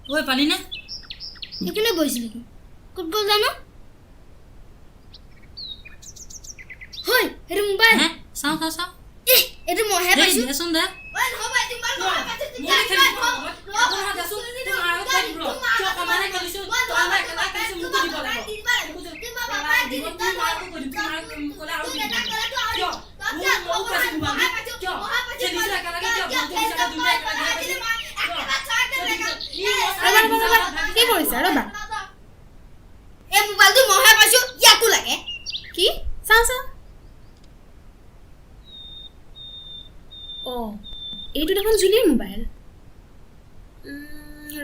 ওই পালি না এখানে বসলি কি ফুটবল জানো হই এর মোবাইল হ্যাঁ সাও সাও সাও এর মোহে পাইছো দেসুন দে ওই হবে তোমার মোহে পাইছো মোহে খেলি এখন হা দেসুন তোমার আর কই ব্রো চক মানে কইছো তোমরা কেলা কইছো মুকো দিব লাগো তুমি বাবা দিব তুমি আর কো দিব তোমার কোলা আর দিব চো ও পাইছো মোবাইল চো খেলি সরা কেলা কে চো তুমি সরা দুইটা কেলা খেলি কি কৰিছা ৰবা এই মোবাইলটো মোহে পাইছো ইয়াকো লাগে কি চাও চাও অ এইটো দেখোন জুলিৰ মোবাইল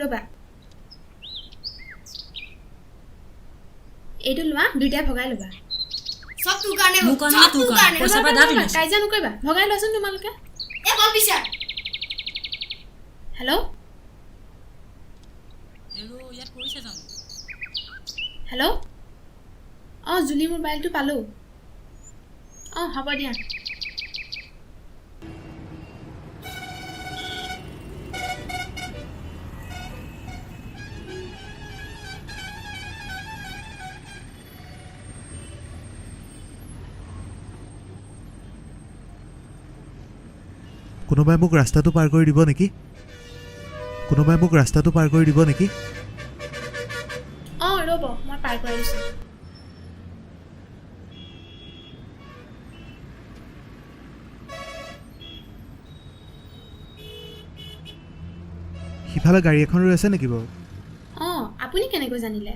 ৰবা এইটো লোৱা দুইটাই ভগাই ল'বা সব তোৰ কাৰণে মোৰ কাৰণে তোৰ কাৰণে পইচা পা দাবি না কাইজা নকৰিবা ভগাই লোৱাচোন তোমালোকে এ বল বিচাৰ হেল্ল' এৰো ইয়াত কৰিছে জানো হেল্ল' অঁ জুলি মোবাইলটো পালোঁ অঁ হ'ব দিয়া কোনোবাই মোক ৰাস্তাটো পাৰ কৰি দিব নেকি কোনোবাই মোক ৰাস্তাটো পাৰ কৰি দিব নেকি অঁ ৰ'ব মই পাৰ কৰি দিছোঁ সিফালে গাড়ী এখন ৰৈ আছে নেকি বাৰু অঁ আপুনি কেনেকৈ জানিলে